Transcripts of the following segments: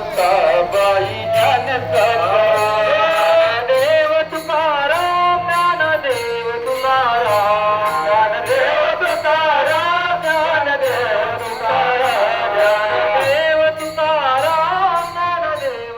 मुक्ताबाई ज्ञानदेव तुकाराम ज्ञानदेव तुकाराम ज्ञानदेव तुकाराम ज्ञानदेव तुकाराम ज्ञानदेव तुकाराम ज्ञानदेव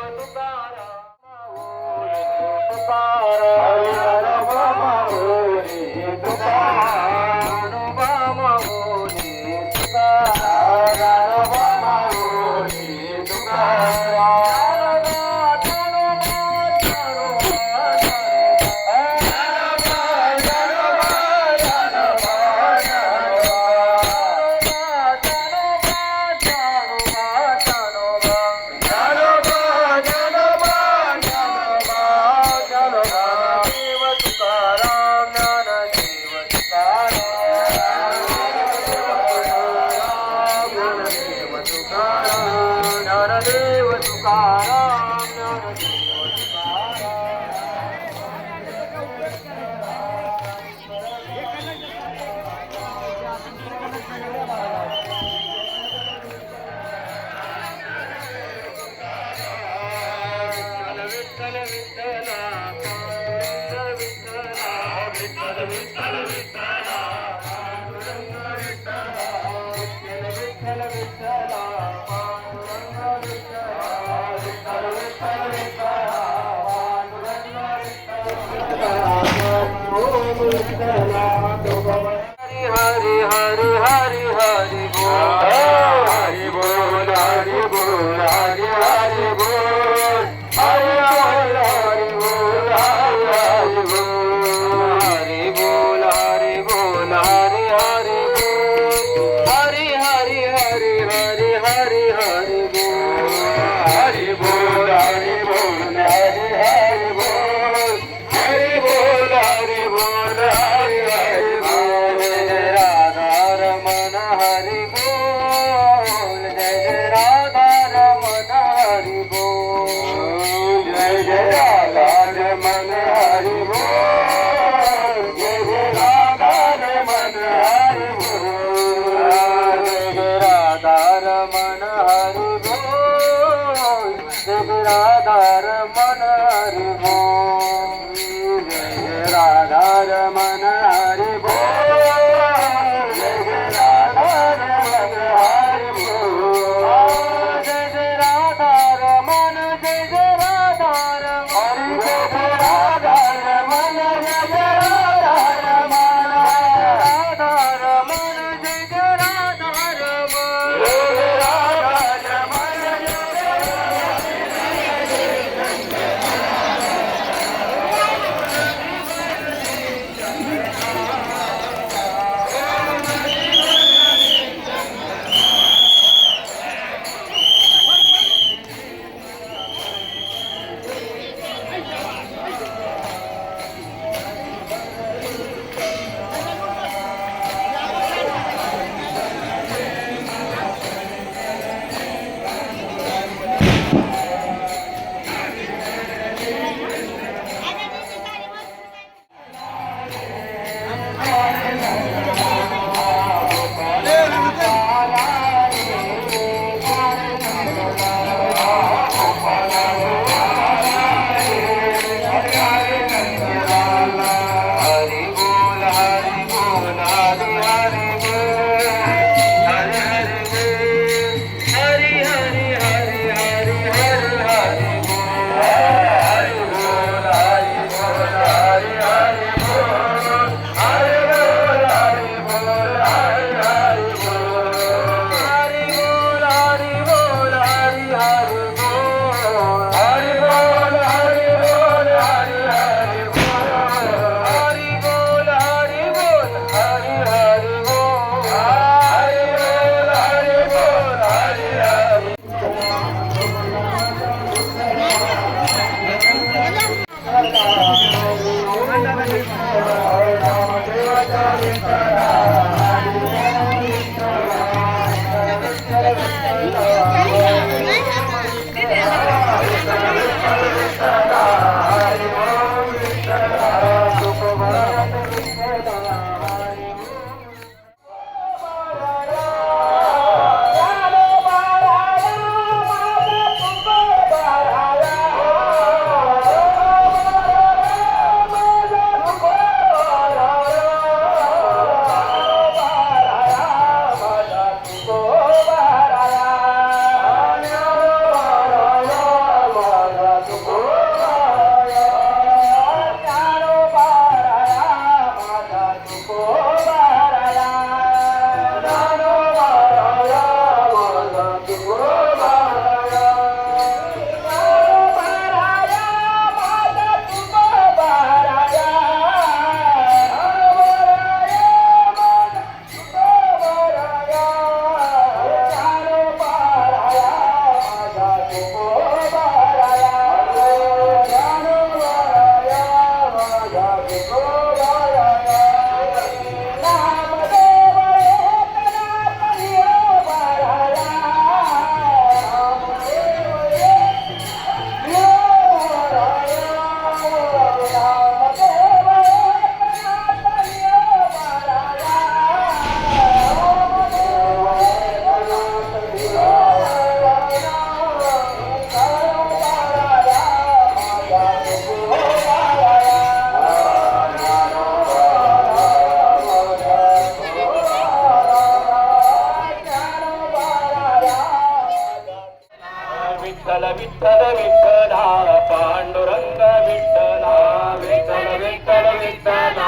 ज्ञानदेव तुकाराम ज्ञानदेव विठ्ठल विठ्ठला विठ्ठल विठ्ठल विठ्ठला विठ्ठल विठ्ठला हरि हरि हरि हरि बोल हरि बोल हरि बोल हरि बोल हरि बोल हरि बोल हरि बोल हरि हरि हरि हरि हरि हरि हरि बोल हरि बोल हरि बोल हरि बोल हरि बोल हरि हरि बोल जय राधा रमन हरि बोल जय राधा रमन हरि बोल जय राधा रमन हरि बोल जय राधा रमन हरि बोल जय राधा रमन हरि बोल जय राधा रमन हरि बोल जय राधा रमन हरि बोल जय राधा रमन हरि बोल जय राधा रमन जय राधा रमन जय राधा रमन जय राधा रमन राधा रमन जय राधा रमन राधा रमन विठ्ठल विठ्ठल विठ्ठला पांडुरंग विठ्ठला विठ्ठल विठ्ठल विठ्ठला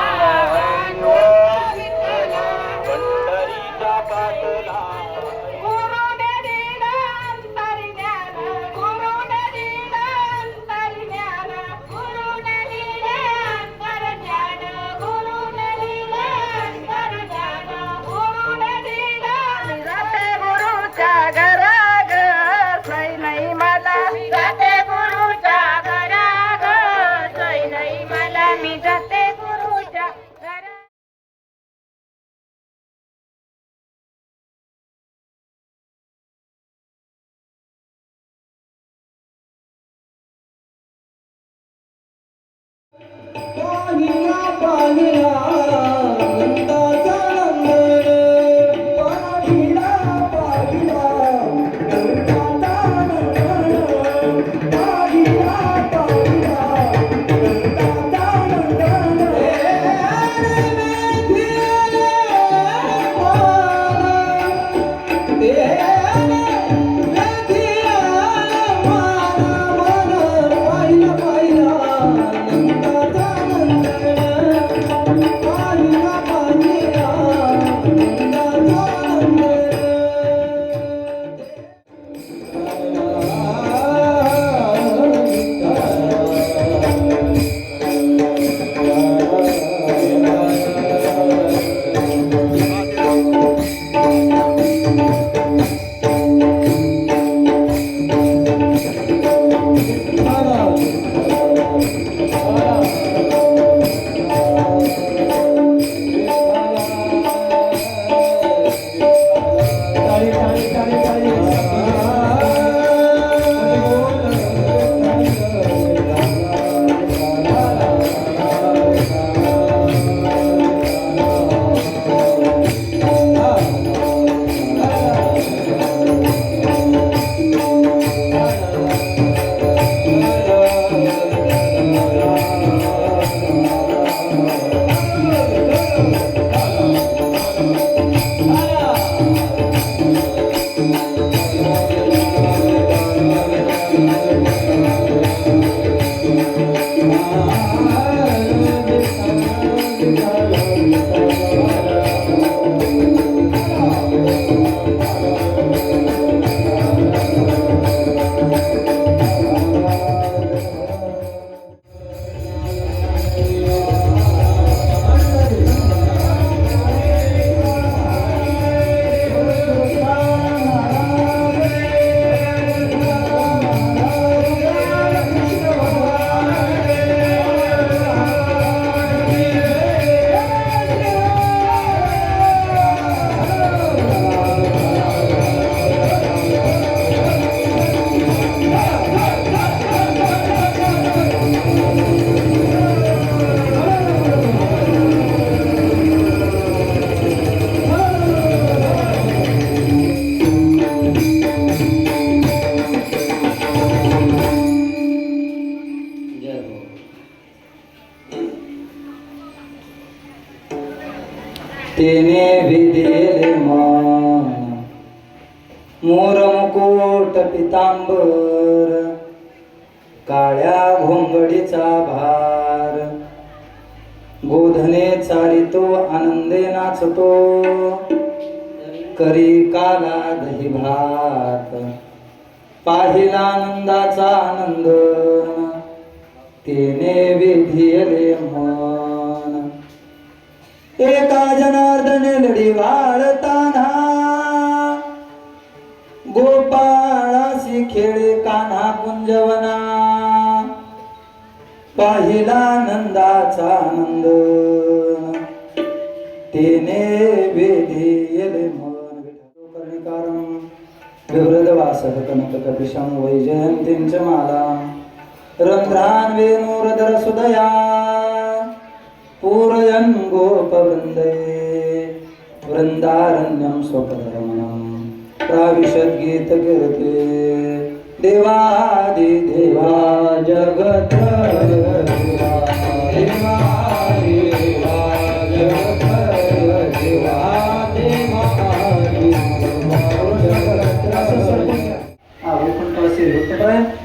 पंढरीच्या पाटला गुरुने दिलं अंतर्ज्ञान गुरुने दिलं अंतर्ज्ञान गुरुने दिलं अंतर्ज्ञान गुरुने दिलं अंतर्ज्ञान गुरुने दिलं जाते गुरुच्या घरा सोय नाही मला जाते गुरुच्या घरा सोय नाही मला मी जाते गुरुच्या घरा पाहिला पाहिला नंदाचा नंदन पाहिला पाहिला नंदाचा नंदन पाहिला पाहिला नंदाचा नंदन तेने विधेले मान मोर मुकुट पितांबर काळ्या घोंगडीचा भार गोधने चालितो आनंदे नाचतो करी काला दही भात पाहिला नंदाचा आनंद तेने विधिले मन एका जनार्दने लढी वाळताना गोपाळासी खेळे कान्हा कुंजवना पाहिला नंदाचा आनंद तेने वेधेले मन कर्णिकारं विवृतवासः कनककपिशं वैजयन्तीं च मालां रन्ध्रान् वेणुरधर सुदया पूरयन् गोपवृन्दे वृन्दारण्यं स्वपदरमणं प्राविशद्गीतकीर्ते देवादिदेवा जगत्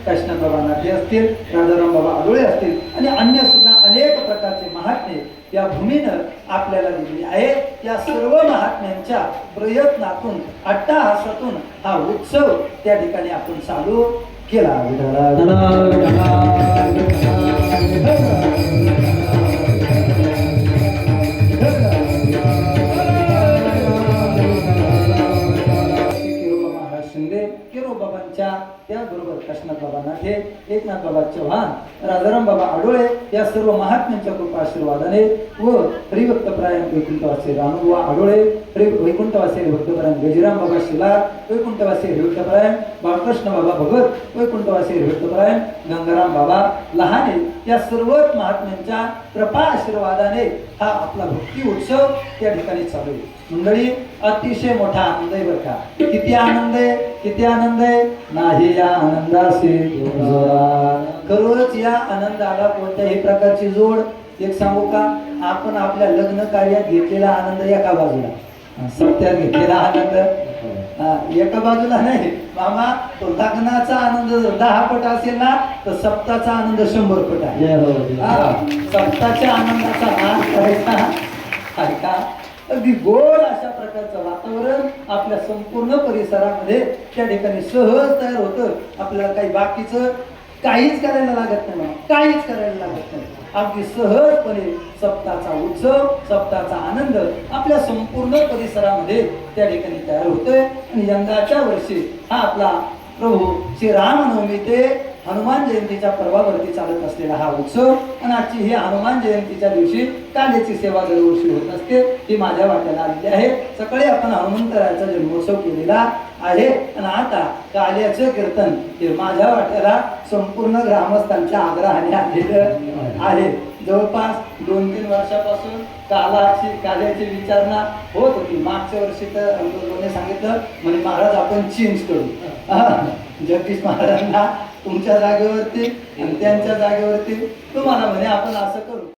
कृष्ण बाबा नाटे असतील, राजाराम बाबा आडोळे असतील आणि अन्य सुद्धा अनेक प्रकारचे महात्मे या भूमीनं आपल्याला दिली आहेत. या सर्व महात्म्यांच्या प्रयत्नातून अट्टाहासातून हा उत्सव त्या ठिकाणी आपण चालू केला. त्याचबरोबर काशीनाथ बाबा नाथे, एकनाथ बाबा चव्हाण, राजाराम बाबा आडोळे या सर्व महात्म्यांच्या कृपा आशीर्वादाने व हरिभक्तपरायण वैकुंठवासी रामबुवा आडोळे, वैकुंठवासी भक्तपरायण गजिराम बाबा शिलार, वैकुंठवासी हरिभक्तपरायण बाळकृष्ण बाबा भगत, वैकुंठवासी हरिभक्तपरायण गंगाराम बाबा लहाने या सर्वच महात्म्यांच्या कृपा आशीर्वादाने हा आपला भक्ती उत्सव त्या ठिकाणी चालू आहे. मंडळी, अतिशय मोठा आनंद आहे बरं का. किती आनंद आहे, किती आनंद आहे. नाही या आनंदाशी जोडा. खरोच या आनंदाला कोणत्याही प्रकारची जोड. एक सांगू का, आपण आपल्या लग्न कार्यात घेतलेला आनंद एका बाजूला, सत्यात घेतलेला आनंद एका बाजूला नाही मामा. तो लग्नाचा आनंद 10 पट असेल ना तर सप्ताचा आनंद 100 पट आहे. सप्ताच्या आनंदाचा नाश करायचा आहे का. अगदी गोड अशा प्रकारचं वातावरण आपल्या संपूर्ण परिसरामध्ये त्या ठिकाणी सहज तयार होतं. आपल्याला काही बाकीचं काहीच करायला लागत नाही, काहीच करायला लागत नाही. अगदी सहजपणे सप्ताचा उत्सव, सप्ताचा आनंद आपल्या संपूर्ण परिसरामध्ये त्या ठिकाणी तयार होतोय. आणि यंदाच्या वर्षी हा आपला प्रभू श्री रामनवमी ते हनुमान जयंतीच्या पर्वावरती चालत असलेला हा उत्सव. आणि आजची ही हनुमान जयंतीच्या दिवशी काल्याची सेवा दरवर्षी होत असते, ही माझ्या वाट्याला आलेली आहे. सकाळी आपण हनुमंतरायाचा जन्मोत्सव केलेला आहे आणि आता काल्याचं कीर्तन हे माझ्या वाट्याला संपूर्ण ग्रामस्थांच्या आग्रहाने आलेलं आहे. जवळपास 2-3 वर्षापासून काल्याची विचारणा होत होती. मागच्या वर्षी तर कोणी सांगितलं म्हणे महाराज आपण चेंज करू. जगदीश महाराजांना तुमच्या जागेवरती आणि त्यांच्या जागेवरती तुम्हाला म्हणे आपण असं करू.